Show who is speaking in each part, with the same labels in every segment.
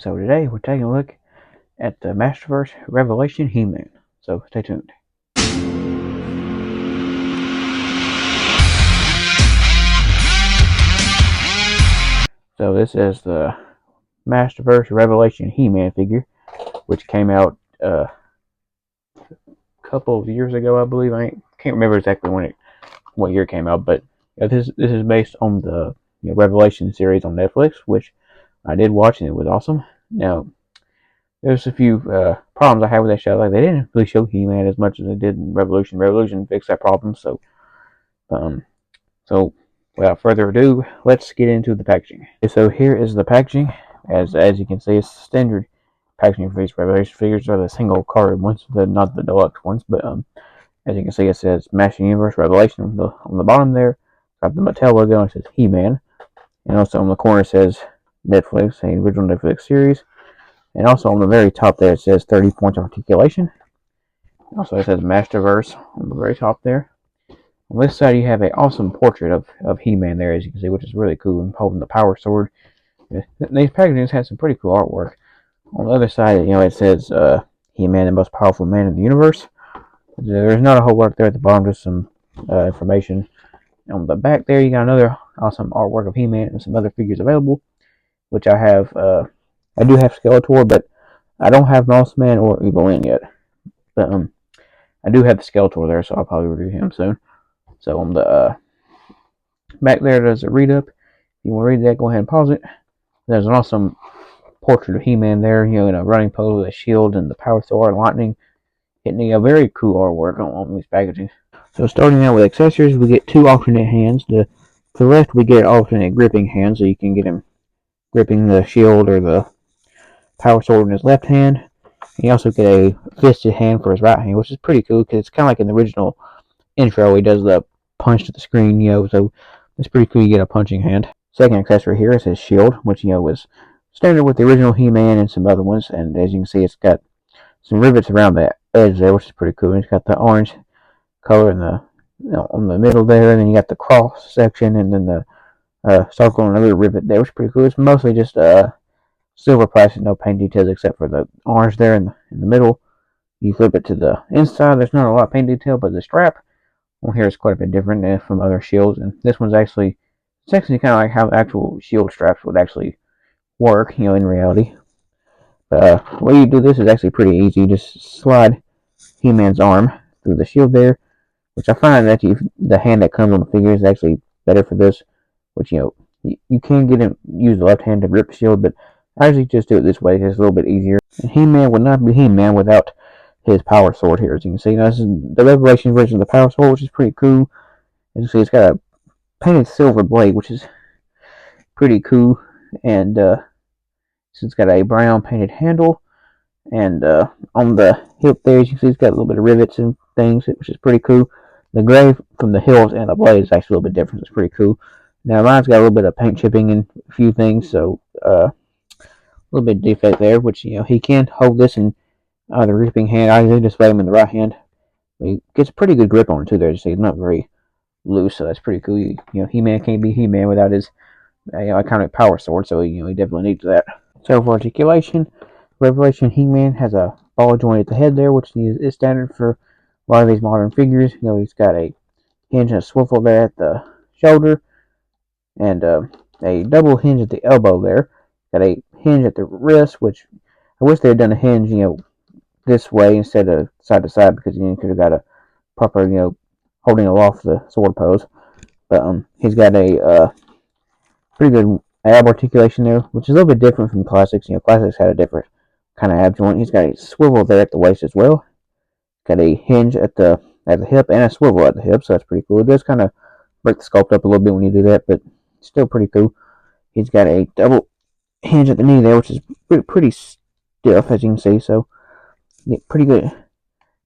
Speaker 1: So today we're taking a look at the Masterverse Revelation He-Man. So stay tuned. So this is the Masterverse Revelation He-Man figure, which came out a couple of years ago, I believe. I can't remember exactly what year it came out, but this is based on the Revelation series on Netflix, which I did watch and it was awesome. Now, there's a few problems I have with that show. Like, they didn't really show He-Man as much as they did in Revolution. Revolution fixed that problem. So without further ado, let's get into the packaging. Okay, so here is the packaging. As you can see, it's standard packaging for these Revelation figures. Are the single card ones, not the deluxe ones. But as you can see, it says Master Universe Revelation on the bottom there. Got the Mattel logo and it says He-Man. And also on the corner it says Netflix, the original Netflix series. And also on the very top there it says 30 points of articulation. Also it says Masterverse on the very top there. On this side you have an awesome portrait of He-Man there, as you can see, which is really cool. I'm holding the power sword. These packagings have some pretty cool artwork. On the other side, it says He-Man, the most powerful man in the universe. There's not a whole lot there at the bottom, just some information. On the back there, you got another awesome artwork of He-Man and some other figures available, which I have. I do have Skeletor, but I don't have Moss Man or Evil Lyn yet. But I do have the Skeletor there, so I'll probably review him soon. So on the back there's a read up. If you want to read that, go ahead and pause it. There's an awesome portrait of He-Man there, in a running pose with a shield and the power sword and lightning. Hitting a very cool artwork on these packaging. So starting out with accessories, we get two alternate hands. To the left, we get an alternate gripping hand, so you can get him gripping the shield or the power sword in his left hand. And you also get a fisted hand for his right hand, which is pretty cool because it's kind of like in the original intro. He does the punch to the screen, so it's pretty cool. You get a punching hand. Second accessory here is his shield, which was standard with the original He-Man and some other ones. And as you can see, it's got some rivets around the edge there, which is pretty cool. And it's got the orange color in the on the middle there, and then you got the cross section, and then the circle and another rivet there, which is pretty cool. It's mostly just silver plastic, no paint details except for the orange there in the middle. You flip it to the inside. There's not a lot of paint detail, but the strap on here is quite a bit different from other shields, and this one's actually kind of like how actual shield straps would actually work, in reality. The way you do this is actually pretty easy. You just slide He-Man's arm through the shield there, which I find that the hand that comes on the figure is actually better for this. Which you can use the left hand to grip the shield, but I usually just do it this way because it's a little bit easier. And He-Man would not be He-Man without his power sword here, as you can see. Now, this is the Revelation version of the power sword, which is pretty cool. As you see, it's got a painted silver blade, which is pretty cool, and it's got a brown painted handle, and on the hip there, as you can see, it's got a little bit of rivets and things, which is pretty cool. The gray from the hills and the blade is actually a little bit different. It's pretty cool. Now, mine's got a little bit of paint chipping and a few things, so a little bit of defect there, which, he can hold this in either gripping hand. I usually just play him in the right hand. But he gets a pretty good grip on it, too, there. So he's not very loose, so that's pretty cool. He-Man can't be He-Man without his iconic power sword, so he definitely needs that. So for articulation, Revelation He-Man has a ball joint at the head there, which is standard for a lot of these modern figures. He's got a hinge and a swivel there at the shoulder, and a double hinge at the elbow there. Got a hinge at the wrist, which I wish they had done a hinge, this way instead of side to side, because you could have got a proper, holding aloft the sword pose. But he's got a pretty good ab articulation there, which is a little bit different from classics. Classics had a different kind of ab joint. He's got a swivel there at the waist as well. Got a hinge at the hip and a swivel at the hip, so that's pretty cool. It does kind of break the sculpt up a little bit when you do that, but still pretty cool. He's got a double hinge at the knee there, which is pretty stiff, as you can see, so you get pretty good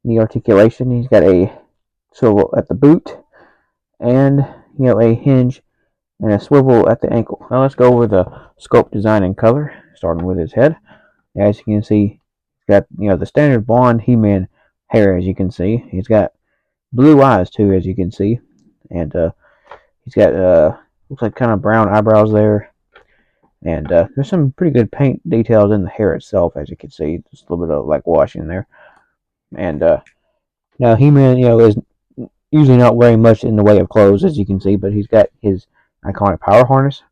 Speaker 1: knee articulation. He's got a swivel at the boot, and a hinge and a swivel at the ankle. Now let's go over the sculpt design and color, starting with his head. As you can see, he's got the standard blonde He-Man hair, as you can see. He's got blue eyes too, as you can see, and he's got looks like kind of brown eyebrows there, And there's some pretty good paint details in the hair itself, as you can see. Just a little bit of like washing there. And now He-Man, is usually not wearing much in the way of clothes, as you can see, but he's got his iconic power harness,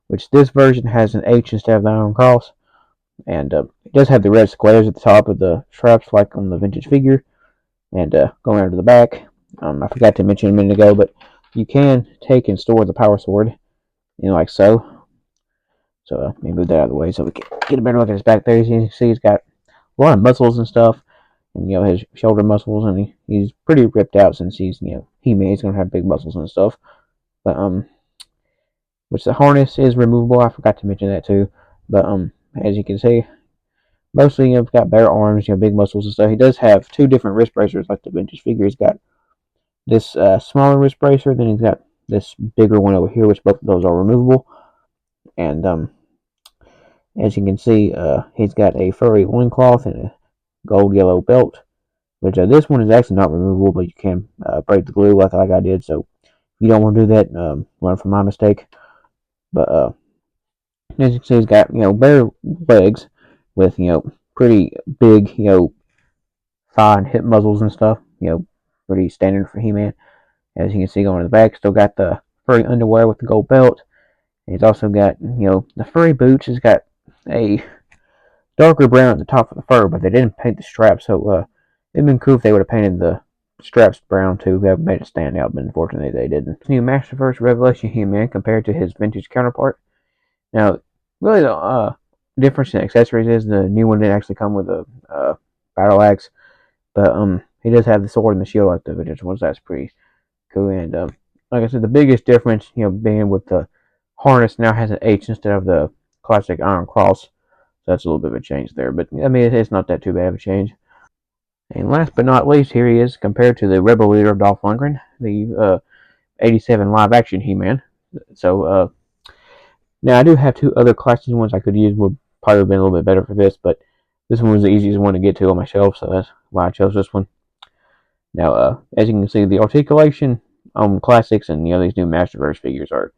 Speaker 1: which this version has an H instead of the Iron Cross. And it does have the red squares at the top of the straps, like on the vintage figure. And going over to the back, I forgot to mention a minute ago, but you can take and store the power sword, like so. So let me move that out of the way so we can get a better look at his back there. As you can see, he's got a lot of muscles and stuff, and his shoulder muscles, and he's pretty ripped out since he's He-Man. He's gonna have big muscles and stuff. But which the harness is removable. I forgot to mention that too. But as you can see, mostly got bare arms, big muscles and stuff. He does have two different wrist bracers, like the vintage figure. He's got this smaller wrist bracer, then he's got this bigger one over here, which both of those are removable. And as you can see, he's got a furry loincloth and a gold yellow belt, which this one is actually not removable, but you can break the glue like I did. So if you don't want to do that, learn from my mistake. But as you can see, he's got bare legs with pretty big thigh and hip muscles and stuff. Pretty standard for He-Man. As you can see, going to the back, still got the furry underwear with the gold belt. He's also got the furry boots. He's got a darker brown at the top of the fur, but they didn't paint the straps, so it'd been cool if they would have painted the straps brown too. That would made it stand out, but unfortunately they didn't. This new Masterverse Revelation He-Man compared to his vintage counterpart. Now, really the difference in accessories is the new one didn't actually come with a battle axe, but he does have the sword and the shield like the vintage ones. That's pretty cool. And like I said, the biggest difference, being with the harness now has an H instead of the classic Iron Cross. So that's a little bit of a change there. But I mean, it's not that too bad of a change. And last but not least, here he is compared to the Rebel Leader of Dolph Lundgren, the 87 live action He-Man. So now I do have two other classic ones I could use. Would probably have been a little bit better for this, but this one was the easiest one to get to on my shelf, so that's why I chose this one. Now, as you can see, the articulation on classics and these new Masterverse figures are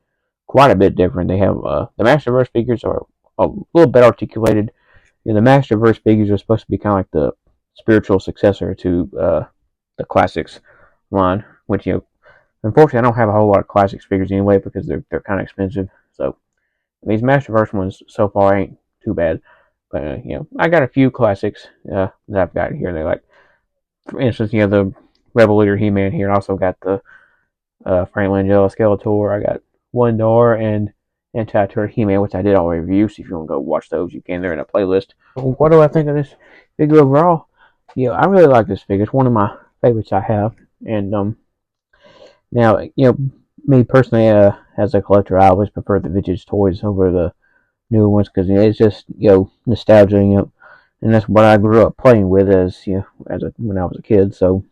Speaker 1: quite a bit different. They have the Masterverse figures are a little bit articulated. The Masterverse figures are supposed to be kind of like the spiritual successor to the classics line, which unfortunately I don't have a whole lot of classics figures anyway because they're kind of expensive. So these Masterverse ones so far ain't too bad. But I got a few classics that I've got here. They like, for instance, the Rebel Leader He-Man here. I also got the Frank Langella Skeletor. I got One Door and Anti-Turret He-Man, which I did already review. So if you want to go watch those, you can. They're in a playlist. What do I think of this figure overall? I really like this figure. It's one of my favorites I have. And now, me personally, as a collector, I always prefer the vintage toys over the newer ones because it's just nostalgia, and that's what I grew up playing with when I was a kid. So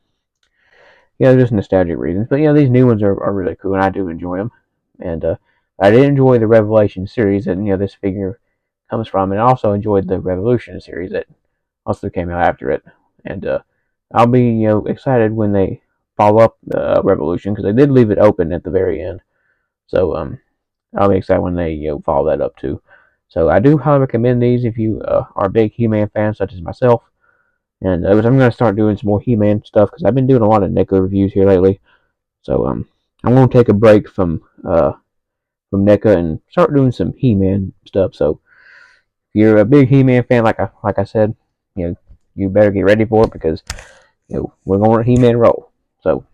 Speaker 1: just nostalgic reasons. But these new ones are really cool, and I do enjoy them. And I did enjoy the Revelation series that this figure comes from, and I also enjoyed the Revolution series that also came out after it. And I'll be excited when they follow up the Revolution because they did leave it open at the very end. So I'll be excited when they follow that up too. So I do highly recommend these if you are a big He-Man fan such as myself. And I'm going to start doing some more He-Man stuff because I've been doing a lot of NECA reviews here lately. So I'm going to take a break from NECA and start doing some He-Man stuff. So if you're a big He-Man fan, like I said, you better get ready for it because we're going to He-Man roll. So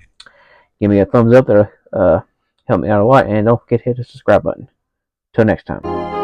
Speaker 1: give me a thumbs up there, help me out a lot, and don't forget to hit the subscribe button. Till next time.